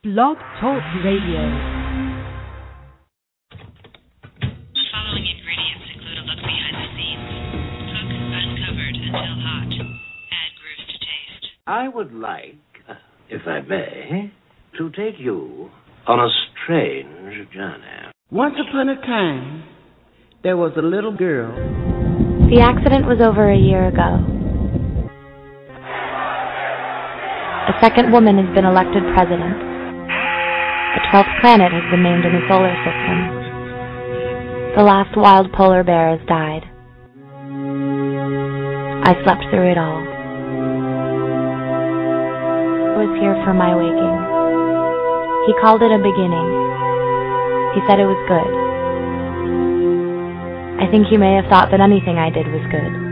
Blog Talk Radio. Following ingredients include a look behind the scenes. Cook uncovered until hot. Add grooves to taste. I would like, if I may, to take you on a strange journey. Once upon a time, there was a little girl. The accident was over a year ago. A second woman has been elected president. The 12th planet has been named in the solar system. The last wild polar bear has died. I slept through it all. I was here for my waking. He called it a beginning. He said it was good. I think he may have thought that anything I did was good.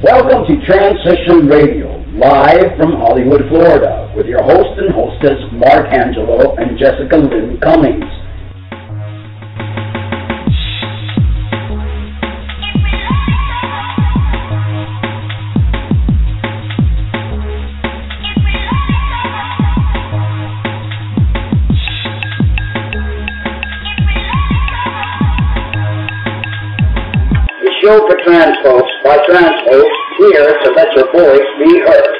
Welcome to Transition Radio, live from Hollywood, Florida, with your host and hostess, Mark Angelo and Jessica Lynn Cummings. Show for trans folks by trans folks here to let your voice be heard.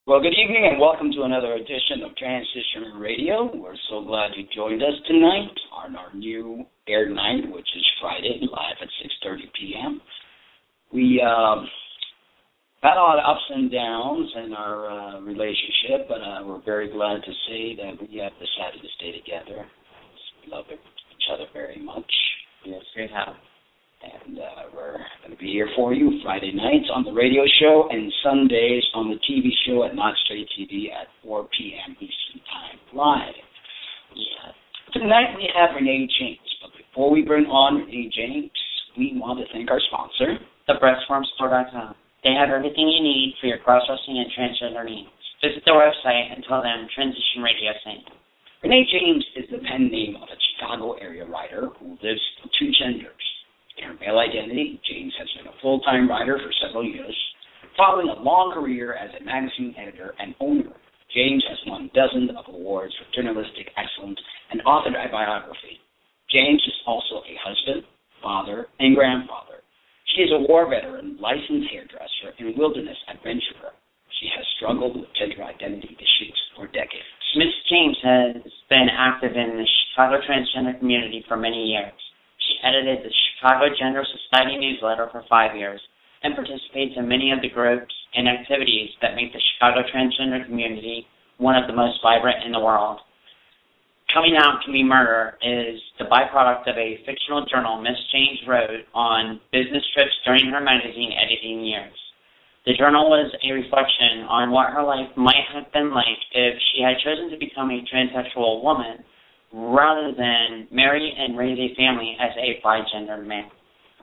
Well, good evening and welcome to another edition of Transition Radio. We're so glad you joined us tonight on our new air night, which is Friday, live at 6:30 p.m. We had a lot of ups and downs in our relationship, but we're very glad to say that we have decided to stay together. We love each other very much. Yes, we have. And we're going to be here for you Friday nights on the radio show and Sundays on the TV show at Not Straight TV at 4 p.m. Eastern Time live. Yeah. Tonight we have Renee James, but before we bring on Renee James, we want to thank our sponsor, thebreastformstore.com. They have everything you need for your cross-dressing and transgender needs. Visit their website and tell them Transition Radio sent you. Renee James is the pen name of a Chicago area writer who lives in two genders. In her male identity, James has been a full-time writer for several years. Following a long career as a magazine editor and owner, James has won dozens of awards for journalistic excellence and authored a biography. James is also a husband, father, and grandfather. She is a war veteran, licensed hairdresser, and wilderness adventurer. She has struggled with gender identity issues for decades. Ms. James has been active in the Chicago transgender community for many years. She edited the Chicago Gender Society newsletter for 5 years and participates in many of the groups and activities that make the Chicago transgender community one of the most vibrant in the world. Coming Out Can Be Murder is the byproduct of a fictional journal Miss James wrote on business trips during her magazine editing years. The journal was a reflection on what her life might have been like if she had chosen to become a transsexual woman rather than marry and raise a family as a bi-gender man.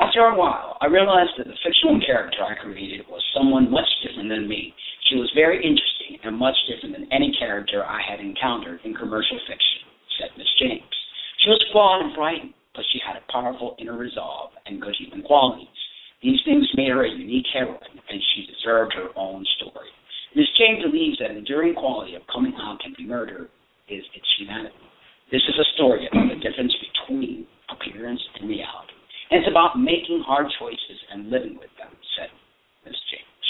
After a while, I realized that the fictional character I created was someone much different than me. She was very interesting and much different than any character I had encountered in commercial fiction, said Miss James. She was flawed and frightened, but she had a powerful inner resolve and good human qualities. These things made her a unique heroine, and she deserved her own story. Miss James believes that the enduring quality of Coming Out Can Be Murder is its humanity. This is a story about the difference between appearance and reality. And it's about making hard choices and living with them, said Miss James.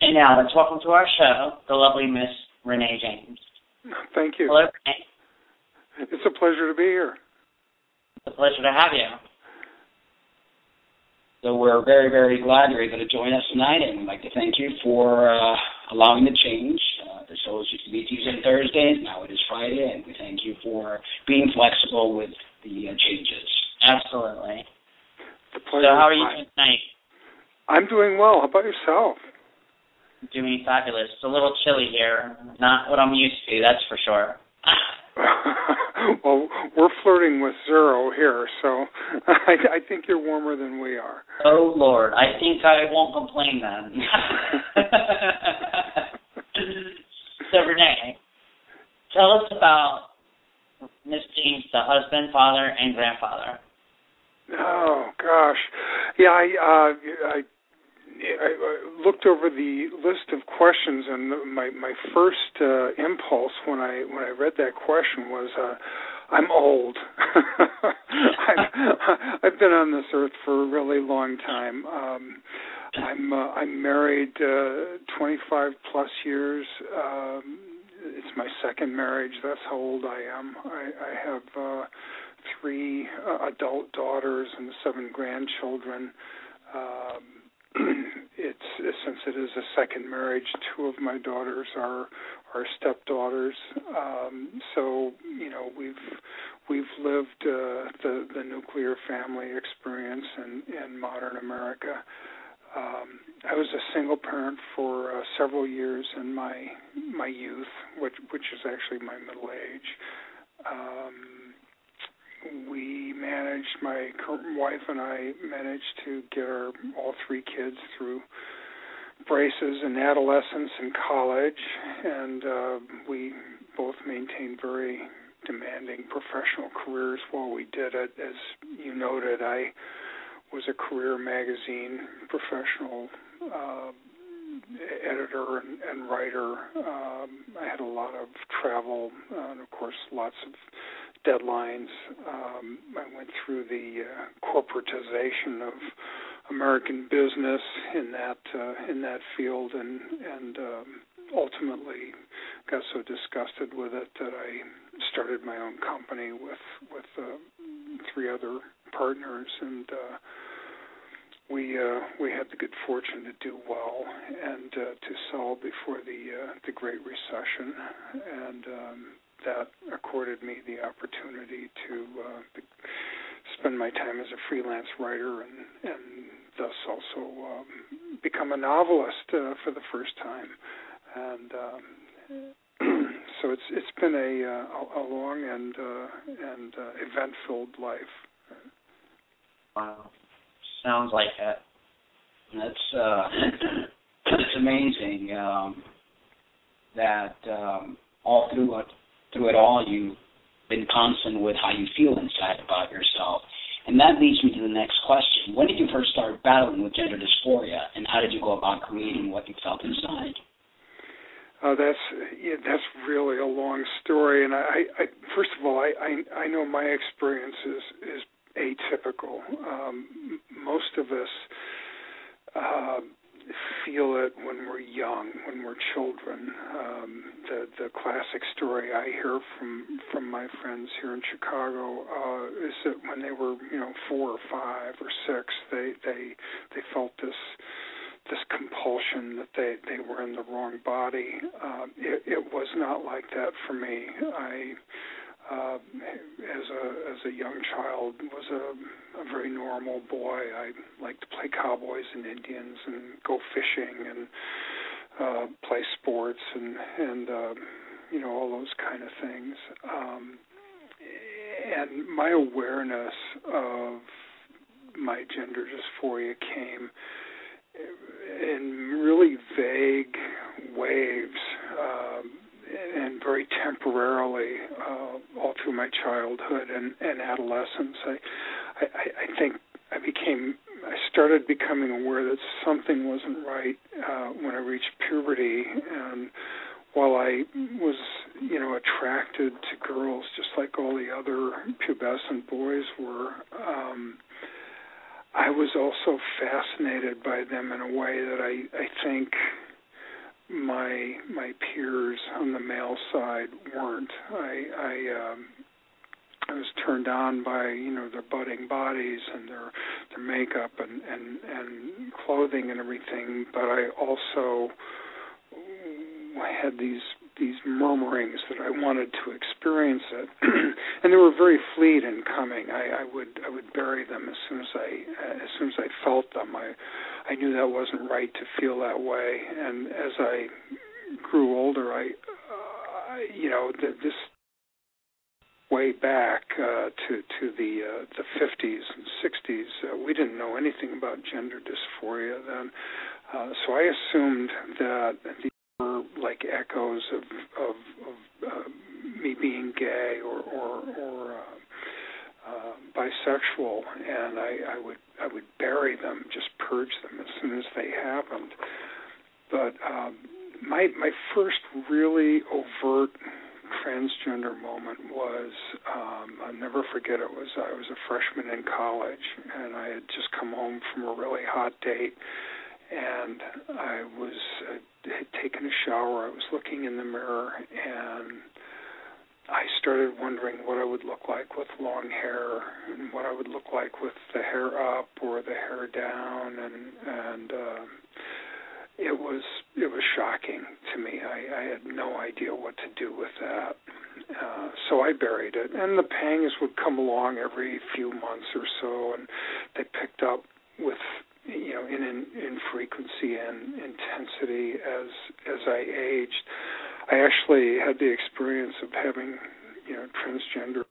And now let's welcome to our show the lovely Miss Renee James. Thank you. Hello, Renee. It's a pleasure to be here. It's a pleasure to have you. So we're very, very glad you're able to join us tonight, and we'd like to thank you for allowing the change. The shows used to be Tuesdays and Thursdays. Now it is Friday, and we thank you for being flexible with the changes. Absolutely. It's a pleasure. So how are you doing tonight? I'm doing well. How about yourself? Doing fabulous. It's a little chilly here. Not what I'm used to, that's for sure. Well, we're flirting with 0 here, so I think you're warmer than we are. Oh, Lord. I think I won't complain then. So, Renee, tell us about Miss James, the husband, father, and grandfather. Oh, gosh. Yeah, I looked over the list of questions, and my first impulse when I read that question was, I'm old. I've been on this earth for a really long time. I'm married 25 plus years. It's my second marriage. That's how old I am. I have 3 adult daughters and 7 grandchildren. Since it is a second marriage, 2 of my daughters are stepdaughters. So we've lived the nuclear family experience in modern America. I was a single parent for several years in my youth, which is actually my middle age. My wife and I managed to get all 3 kids through braces in adolescence and college, and we both maintained very demanding professional careers while we did it. As you noted, I was a career magazine professional editor and writer. I had a lot of travel and, of course, lots of deadlines. I went through the corporatization of American business in that field, and ultimately got so disgusted with it that I started my own company with 3 other partners, and we had the good fortune to do well and to sell before the Great Recession, and that accorded me the opportunity to spend my time as a freelance writer and thus also become a novelist for the first time. And so it's been a long and event-filled life. Wow, sounds like it. It's amazing that all through it all, you've been constant with how you feel inside about yourself. And that leads me to the next question. When did you first start battling with gender dysphoria, and how did you go about creating what you felt inside? That's really a long story. And I first of all, I know my experience is atypical. Most of us feel it when we're young, when we're children. The classic story I hear from my friends here in Chicago is that when they were 4 or 5 or 6, they felt this compulsion that they were in the wrong body. It was not like that for me. I as a young child, was a very normal boy. I liked to play cowboys and Indians and go fishing and play sports and all those kind of things. And my awareness of my gender dysphoria came in really vague waves and very temporarily all through my childhood and adolescence. I think I started becoming aware that something wasn't right when I reached puberty, and while I was, attracted to girls just like all the other pubescent boys were, I was also fascinated by them in a way that I think my peers on the male side weren't. I was turned on by their budding bodies and their makeup and clothing and everything, but I also had these murmurings that I wanted to experience it, and they were very fleet in coming. I would bury them as soon as I felt them. I knew that wasn't right to feel that way, and as I grew older, this way back to the 50s and 60s, we didn't know anything about gender dysphoria then. So I assumed that these were like echoes of me being gay or bisexual, and I would bury them, just purge them as soon as they happened. But my first really overt transgender moment was, I'll never forget it, I was a freshman in college, and I had just come home from a really hot date, and I had taken a shower. I was looking in the mirror, and I started wondering what I would look like with long hair, and what I would look like with the hair up or the hair down, and it was shocking to me. I had no idea what to do with that, so I buried it. And the pangs would come along every few months or so, and they picked up with, in frequency and intensity as I aged. I actually had the experience of having, transgender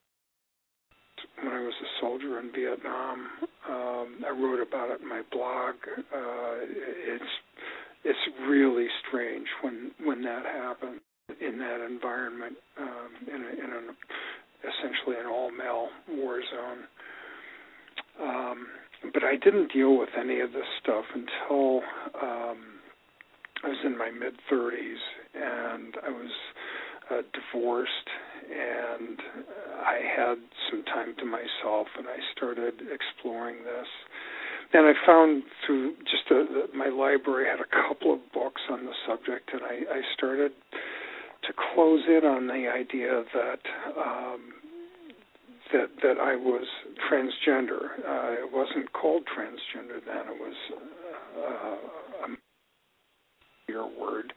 when I was a soldier in Vietnam. I wrote about it in my blog. It's really strange when that happens in that environment, in an essentially an all-male war zone. But I didn't deal with any of this stuff until I was in my mid-30s, and I was divorced, and I had some time to myself, and I started exploring this. And I found through just my library had a couple of books on the subject, and I started to close in on the idea that that I was transgender. It wasn't called transgender then. It was a word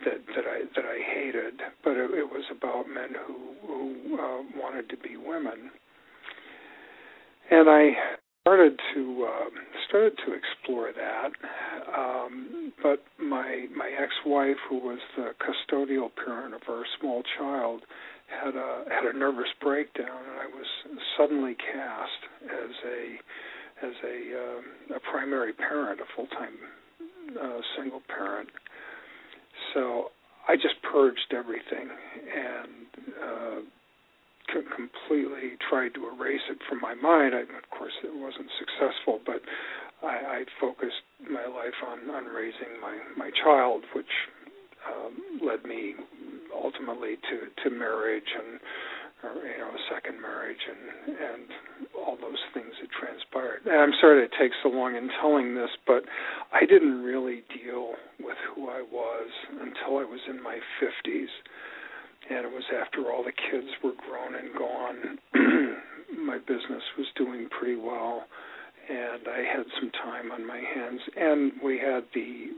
that I hated, but it was about men who wanted to be women, and I started to explore that. But my ex-wife, who was the custodial parent of our small child, had a nervous breakdown, and I was suddenly cast as a primary parent, a full-time single parent. So I just purged everything and completely tried to erase it from my mind. Of course, it wasn't successful, but I focused my life on raising my child, which led me ultimately to marriage and a second marriage and all those things that transpired. And I'm sorry that it takes so long in telling this, but I didn't really deal with who I was until I was in my 50s. And it was after all the kids were grown and gone. My business was doing pretty well, and I had some time on my hands. And we had the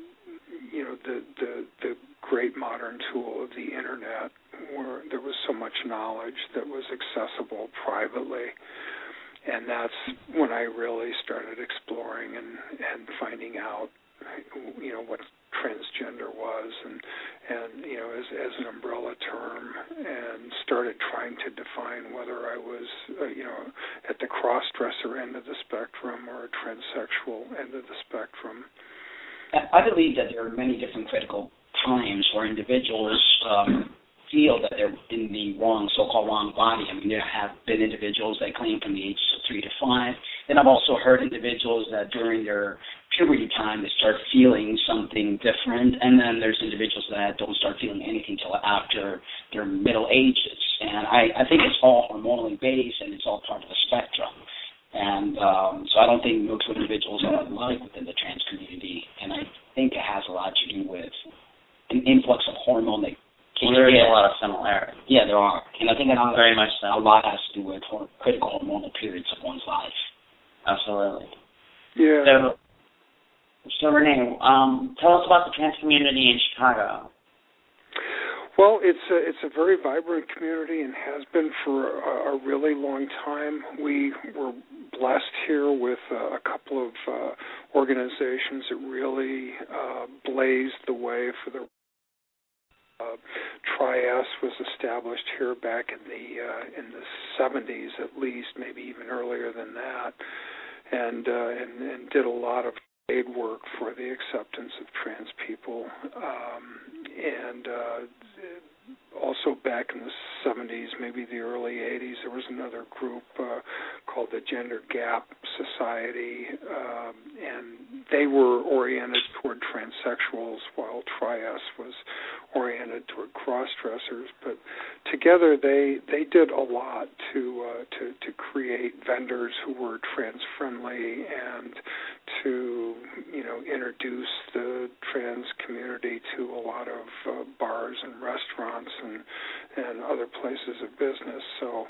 great modern tool of the internet, where there was so much knowledge that was accessible privately. And that's when I really started exploring and finding out, what transgender was, and as an umbrella term, and started trying to define whether I was at the cross-dresser end of the spectrum or a transsexual end of the spectrum. I believe that there are many different critical times where individuals feel that they're in the so-called wrong body. I mean, there have been individuals that claim from the ages of 3 to 5. Then I've also heard individuals that during their puberty time they start feeling something different, and then there's individuals that don't start feeling anything till after their middle ages. And I think it's all hormonally based, and it's all part of the spectrum. And so I don't think most individuals are alike within the trans community, and I think it has a lot to do with an influx of hormone that there is a lot of similarities. Yeah, there are. And I think very much so. A lot has to do with critical hormonal periods of one's life. Absolutely. Yeah. So Renee, tell us about the trans community in Chicago. Well, it's a very vibrant community and has been for a really long time. We were blessed here with a couple of organizations that really blazed the way for the Tri-S was established here back in the 70s, at least, maybe even earlier than that, and did a lot of trade work for the acceptance of trans people, and also back in the 70s, maybe the early 80s, there was another group called the Gender Gap Society, and they were oriented toward transsexuals, while Tri-S was oriented toward cross-dressers. But together, they did a lot to create vendors who were trans-friendly and to introduce the trans community to a lot of bars and restaurants and other places of business. So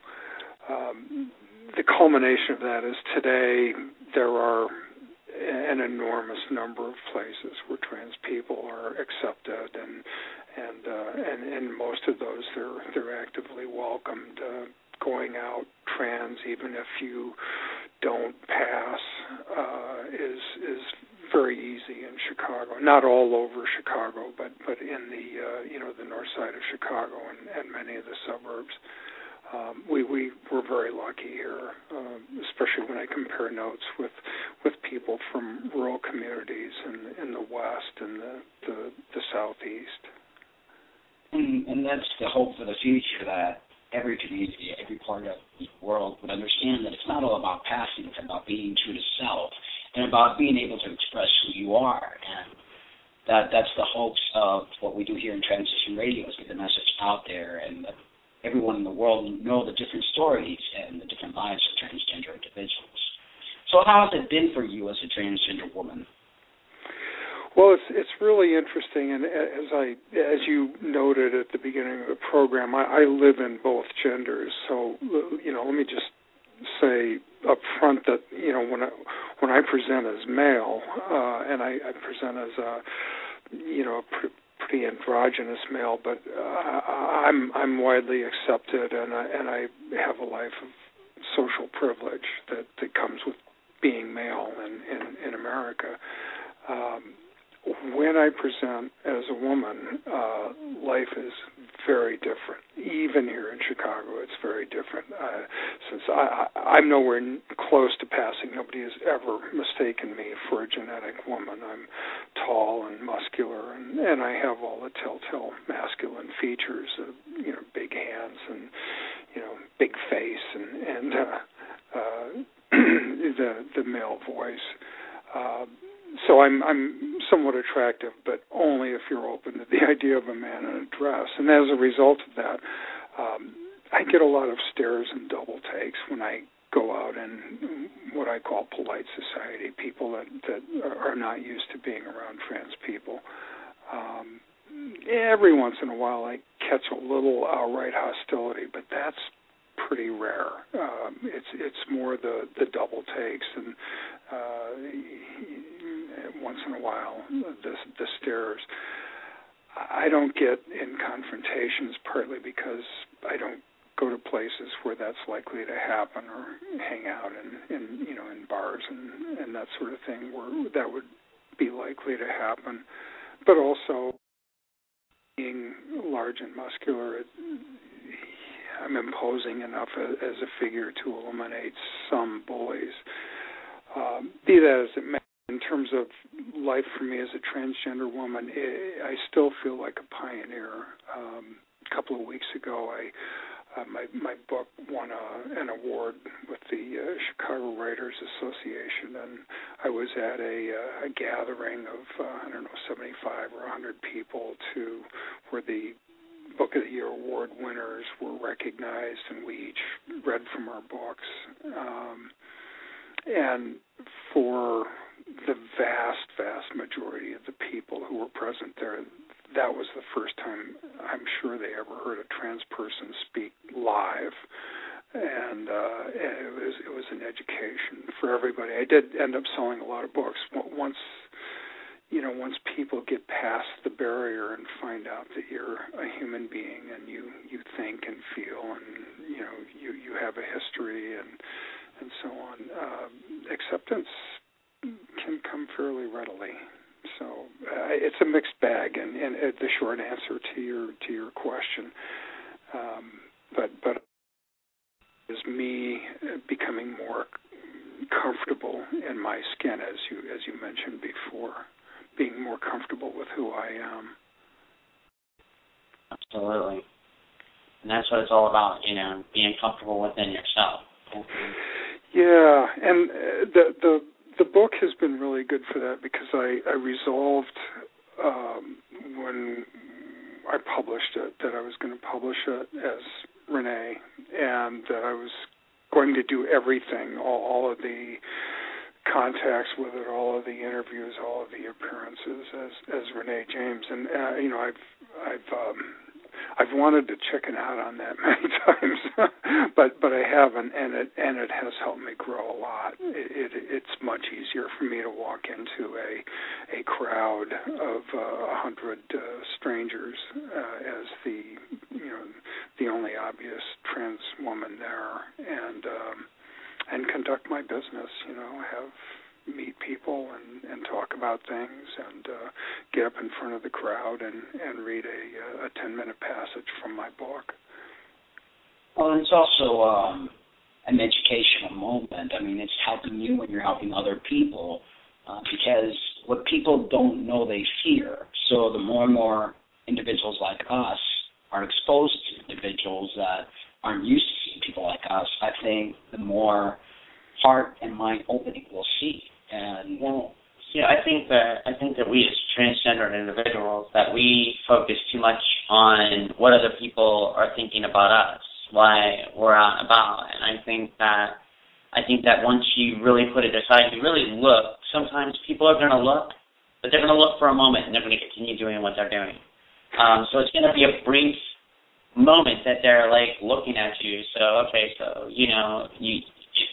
the culmination of that is today there are an enormous number of places where trans people are accepted, and most of those they're actively welcomed. Going out trans, even if you don't pass, is very easy in Chicago. Not all over Chicago, but in the north side of Chicago and many of the suburbs. We were very lucky here, especially when I compare notes with people from rural communities in the west and the southeast. And that's the hope for the future, that every community, every part of the world would understand that it's not all about passing, it's about being true to self and about being able to express who you are. And that's the hopes of what we do here in Transition Radio, is get the message out there and let everyone in the world know the different stories and the different lives of transgender individuals. So how has it been for you as a transgender woman? Well, it's really interesting, and as you noted at the beginning of the program, I live in both genders. So let me just say up front that when I present as male, and I present as a pretty androgynous male, but I'm widely accepted, and I have a life of social privilege that comes with being male in America. When I present as a woman, life is very different. Even here in Chicago, it's very different. Since I'm nowhere close to passing, nobody has ever mistaken me for a genetic woman. I'm tall and muscular, and I have all the telltale masculine features of, big hands and, big face and the male voice. So I'm somewhat attractive, but only if you're open to the idea of a man in a dress. And as a result of that, I get a lot of stares and double takes when I go out in what I call polite society, people that are not used to being around trans people. Every once in a while I catch a little outright hostility, but that's pretty rare. It's more the double takes and once in a while the stares. I don't get in confrontations partly because I don't go to places where that's likely to happen or hang out in bars and that sort of thing where that would be likely to happen. But also being large and muscular, I'm imposing enough as a figure to eliminate some bullies. Be that as it may, in terms of life for me as a transgender woman, I still feel like a pioneer. A couple of weeks ago, my book won an award with the Chicago Writers Association, and I was at a gathering of 75 or 100 people where the Book of the Year award winners were recognized, and we each read from our books. And for the vast majority of the people who were present there, that was the first time I'm sure they ever heard a trans person speak live, and it was an education for everybody. I did end up selling a lot of books. Once people get past the barrier and find out that you're a human being and you think and feel and you have a history and so on, acceptance can come fairly readily. So it's a mixed bag, and the short answer to your question. But is me becoming more comfortable in my skin, as you mentioned before, being more comfortable with who I am. Absolutely. And that's what it's all about, being comfortable within yourself. Yeah, and the book has been really good for that, because I resolved when I published it that I was going to publish it as Renee, and that I was going to do everything, all of the contacts with it, all of the interviews, all of the appearances as Renee James, and I've wanted to chicken out on that many times, but I haven't, and it has helped me grow a lot. It's much easier for me to walk into a crowd of 100 strangers as the only obvious trans woman there, and conduct my business. Meet people and talk about things, and get up in front of the crowd and read a 10-minute passage from my book. Well, it's also an educational moment. I mean, it's helping you when you're helping other people, because what people don't know, they fear. So the more and more individuals like us are exposed to individuals that aren't used to seeing people like us, I think the more heart and mind opening we'll see. And I think that we as transgender individuals, that we focus too much on what other people are thinking about us, why we're out and about. And I think that once you really put it aside, you really look. Sometimes people are going to look, but they're going to look for a moment, and they're going to continue doing what they're doing. So it's going to be a brief moment that they're looking at you. So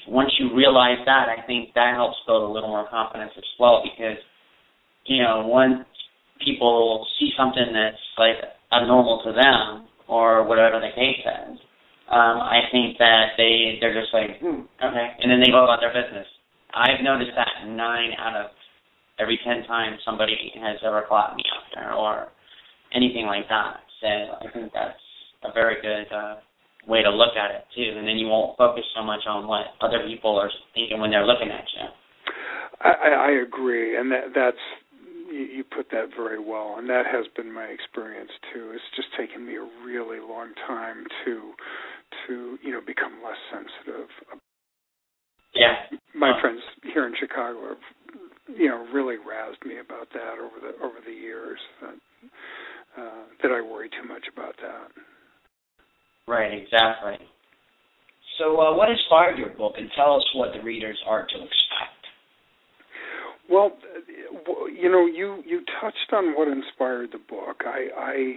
once you realize that, I think that helps build a little more confidence as well, because, once people see something that's abnormal to them, or whatever the case is, I think that they're just okay, and then they go about their business. I've noticed that 9 out of every 10 times somebody has ever caught me out there, or anything like that. So I think that's a very good way to look at it too, and then you won't focus so much on what other people are thinking when they're looking at you. I agree, and that's you put that very well, and that has been my experience too. It's just taken me a really long time to become less sensitive. Yeah, my friends here in Chicago have really razzed me about that over the years, that I worry too much about that. Right, exactly. So what inspired your book, and tell us what the readers are to expect? Well, you touched on what inspired the book. I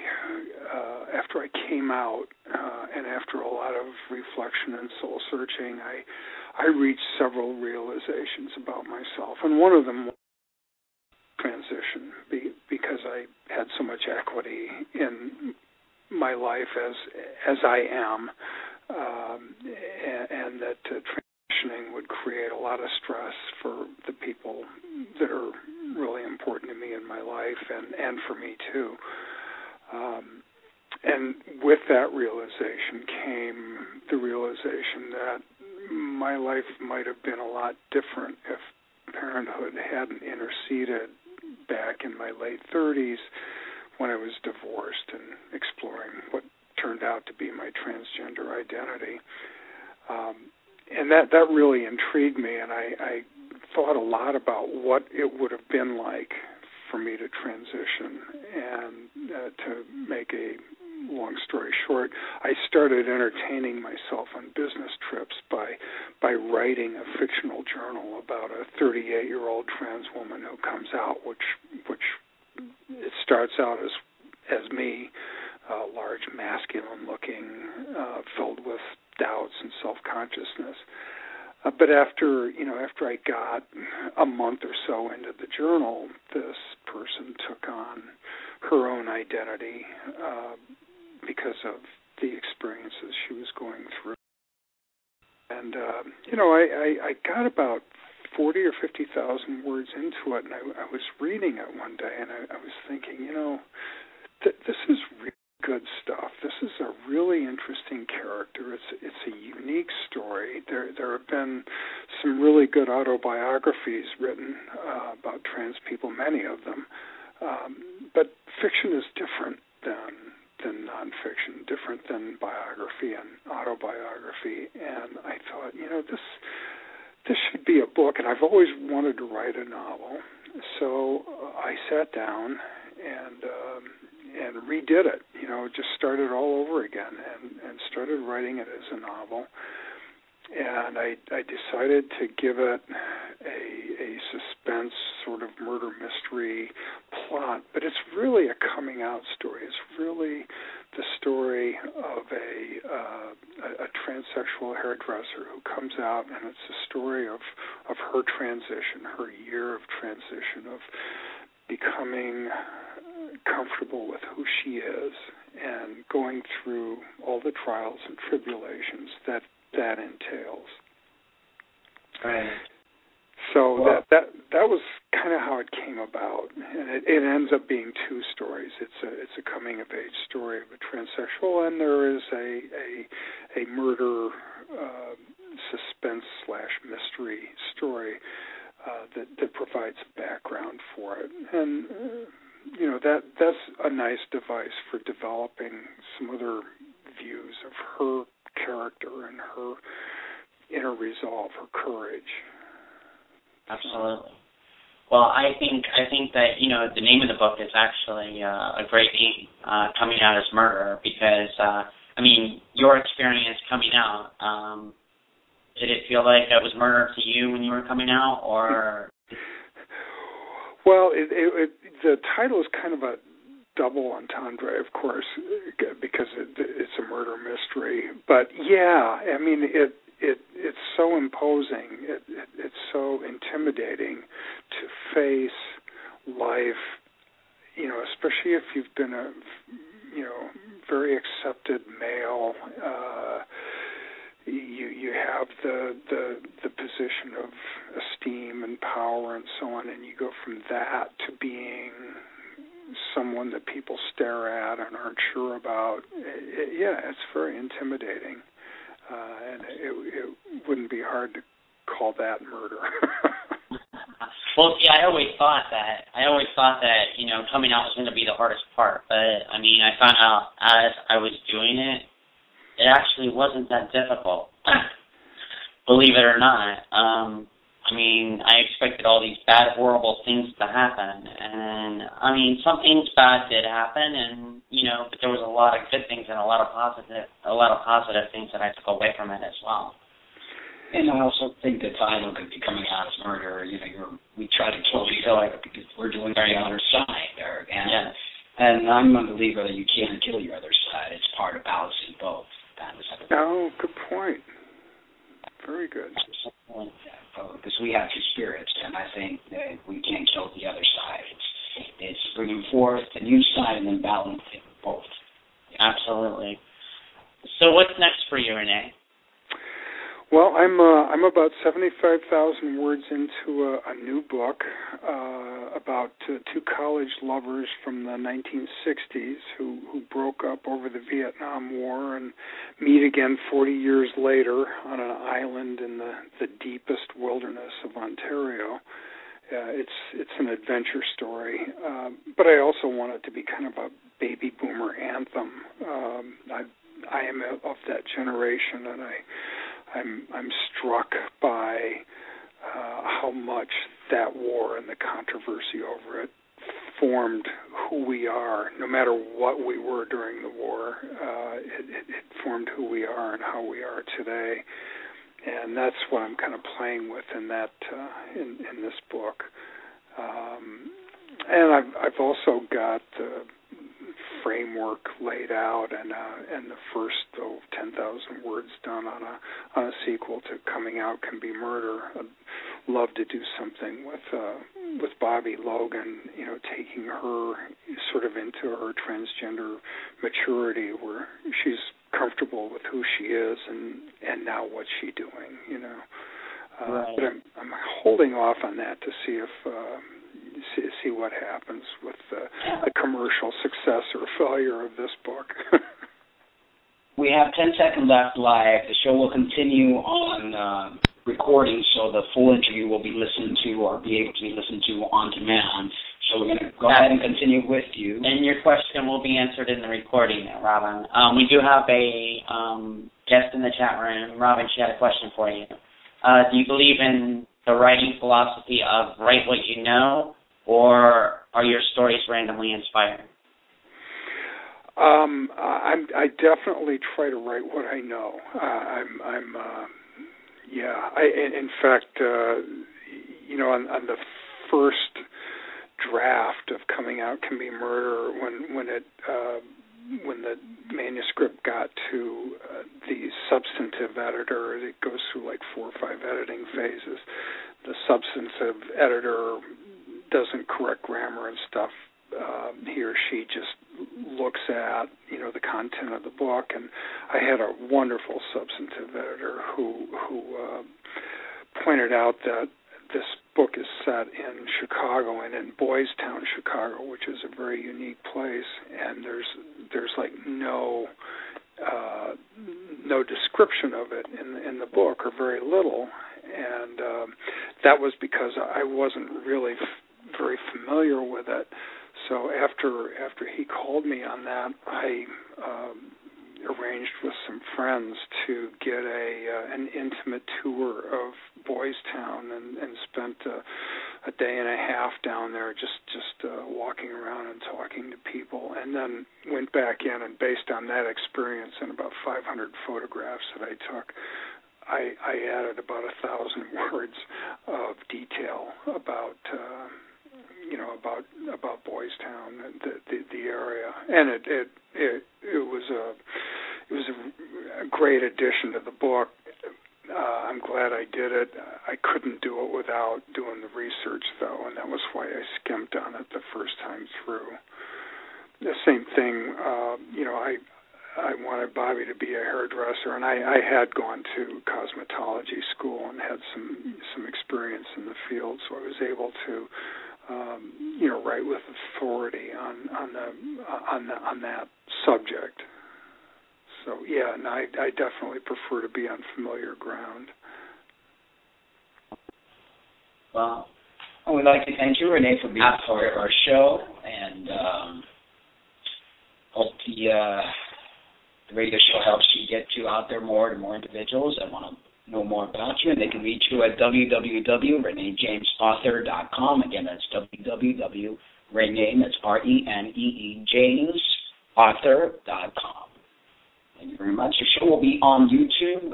after I came out, and after a lot of reflection and soul searching, I reached several realizations about myself, and one of them was transition, because I had so much equity in my life as I am, and that transitioning would create a lot of stress for the people that are really important to me in my life, and for me too. And with that realization came the realization that my life might have been a lot different if parenthood hadn't interceded back in my late 30s, when I was divorced and exploring what turned out to be my transgender identity. And that really intrigued me, and I thought a lot about what it would have been like for me to transition. And to make a long story short, I started entertaining myself on business trips by writing a fictional journal about a 38-year-old trans woman who comes out, which it starts out as me, large, masculine-looking, filled with doubts and self-consciousness. But after I got a month or so into the journal, this person took on her own identity because of the experiences she was going through. And I got about 40 or 50,000 words into it, and I was reading it one day, and I was thinking, this is really good stuff. This is a really interesting character. It's a unique story. There have been some really good autobiographies written about trans people, many of them, but fiction is different than nonfiction, different than biography and autobiography. And I thought, this should be a book, and I've always wanted to write a novel. So I sat down and redid it, just started all over again and started writing it as a novel. And I decided to give it a suspense sort of murder mystery plot, but it's really a coming out story. It's really the story of a transsexual hairdresser who comes out, and it's a story of her transition, her year of transition, of becoming comfortable with who she is and going through all the trials and tribulations that entails. Right. So that was kind of how it came about, and it ends up being two stories. It's a coming of age story of a transsexual, and there is a murder suspense / mystery story that provides background for it, and that's a nice device for developing some other views of her character and her inner resolve, her courage. Absolutely. Well, I think that the name of the book is actually a great name, Coming Out as Murder, because your experience coming out. Did it feel like it was murder to you when you were coming out, or? Well, the title is kind of a double entendre, of course, because it's a murder mystery. But yeah, it's so imposing. It's so intimidating to face life, especially if you've been a very accepted male. You have the position of esteem and power and so on, and you go from that to being someone that people stare at and aren't sure about. It's very intimidating, and it wouldn't be hard to call that murder. Well, see, I always thought that coming out was going to be the hardest part, but I found out as I was doing it, it actually wasn't that difficult, believe it or not. I expected all these bad, horrible things to happen, and some things bad did happen, and but there was a lot of good things and a lot of positive things that I took away from it as well. And I also think the title could be Coming Out as Murder. We try to kill each other because we're doing our other side there, and I'm a believer that you can't kill your other side. It's part of balancing both. Oh, good point. Very good. Because we have two spirits, and I think that we can't kill the other side. It's bringing forth the new side and then balancing both. Absolutely. So what's next for you, Renee? Well, I'm about 75,000 words into a new book about two college lovers from the 1960s who broke up over the Vietnam War and meet again 40 years later on an island in the deepest wilderness of Ontario. It's an adventure story, but I also want it to be kind of a baby boomer anthem. I am of that generation, and I'm struck by how much that war and the controversy over it formed who we are. No matter what we were during the war, it formed who we are and how we are today. And that's what I'm kind of playing with in that in this book. And I've also got the framework laid out and the first 10,000 words done on a sequel to Coming Out Can Be Murder. I'd love to do something with Bobby Logan, taking her sort of into her transgender maturity, where she's comfortable with who she is and now what's she doing, But I'm holding off on that to see if see what happens with the commercial success or failure of this book. We have 10 seconds left live. The show will continue on recording, so the full interview will be listened to or be able to be listened to on demand. So we're going to go ahead and continue with you. And your question will be answered in the recording, Robin. We do have a guest in the chat room. Robin, she had a question for you. Do you believe in the writing philosophy of write what you know, or are your stories randomly inspired? I definitely try to write what I know. In fact, on the first draft of Coming Out Can Be Murder, when the manuscript got to the substantive editor, it goes through like 4 or 5 editing phases. The substantive editor doesn't correct grammar and stuff. He or she just looks at, the content of the book. And I had a wonderful substantive editor who pointed out that this book is set in Chicago and in Boys Town, Chicago, which is a very unique place. And there's like no description of it in the book, or very little. And that was because I wasn't really very familiar with it. So after he called me on that, I arranged with some friends to get an intimate tour of Boys Town and spent a day and a half down there just walking around and talking to people, and then went back in, and based on that experience and about 500 photographs that I took, I added about 1,000 words of detail about Boys Town and the area, and it was a great addition to the book. I'm glad I did it. I couldn't do it without doing the research, though, and that was why I skimped on it the first time through. The same thing, I wanted Bobby to be a hairdresser, and I had gone to cosmetology school and had some experience in the field, so I was able to write with authority on that subject. So yeah, and I definitely prefer to be on familiar ground. Well, I would like to thank you, Renee, for being part of our show, and hope the radio show helps you get out there more to more individuals that want to know more about you, and they can reach you at www.reneejamesauthor.com. Again, that's www.renee, that's RENEE, JamesAuthor.com. Thank you very much. The show will be on YouTube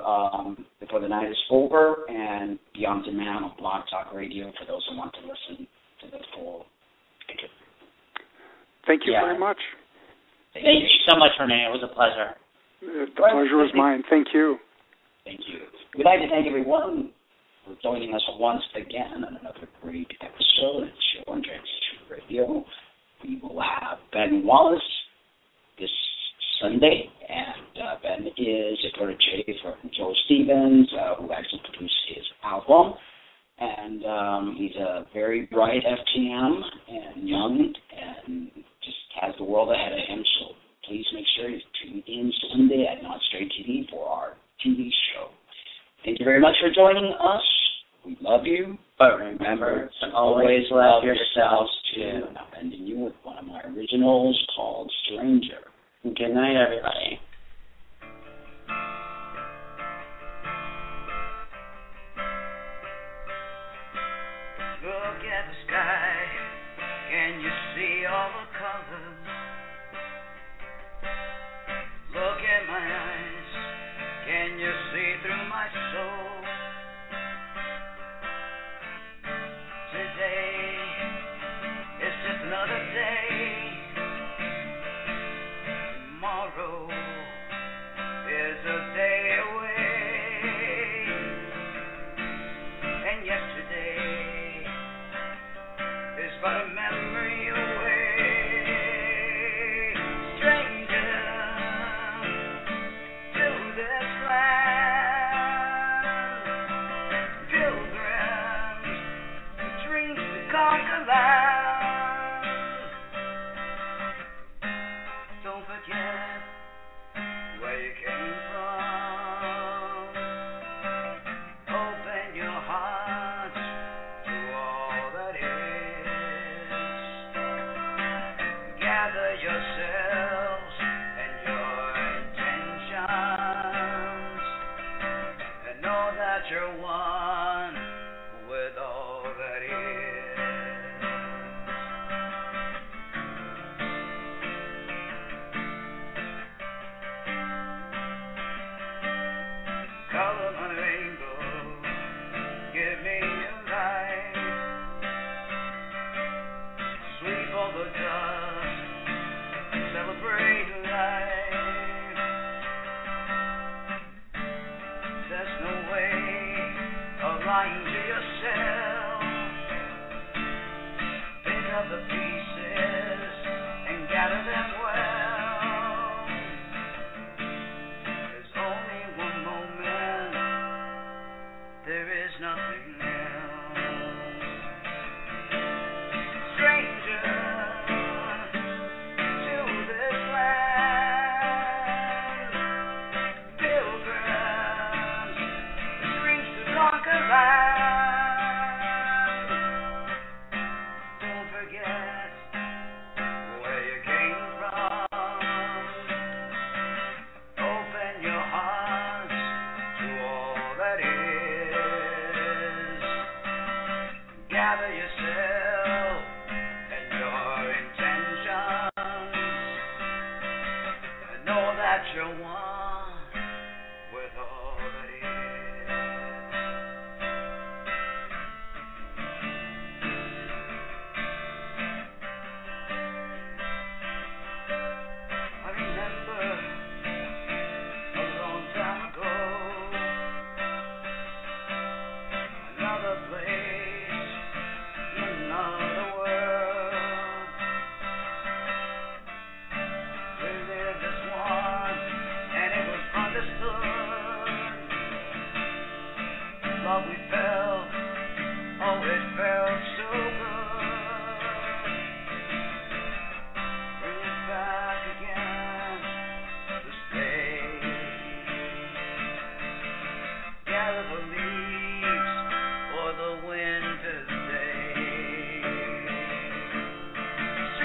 before the night is over, and be on demand on Blog Talk Radio for those who want to listen to the full picture. Thank you very much. Thank you so much, Renee. It was a pleasure. The pleasure was mine. Thank you. Thank you. We'd like to thank everyone for joining us once again on another great episode of the show on Transition Radio. We will have Ben Wallace this Sunday, and Ben is a protege from Joel Stevens, who actually produced his album. And he's a very bright FTM and young, and just has the world ahead of him. So please make sure you tune in Sunday at Not Straight TV for our TV show. Thank you very much for joining us. We love you, but remember to always love yourselves too. I'm ending you with one of my originals called Stranger. Good night, everybody. Look at the sky. Can you see all the colors? Look at my eyes. Can you see through my soul? Today is just another day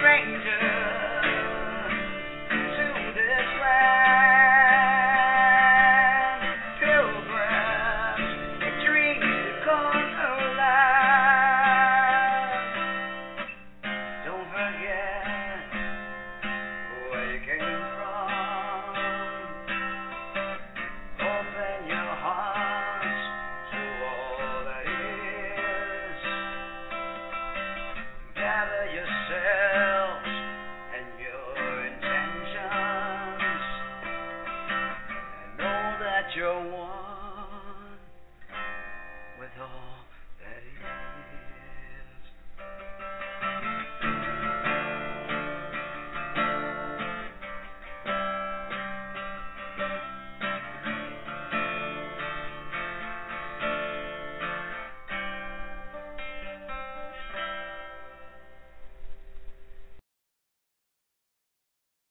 Stranger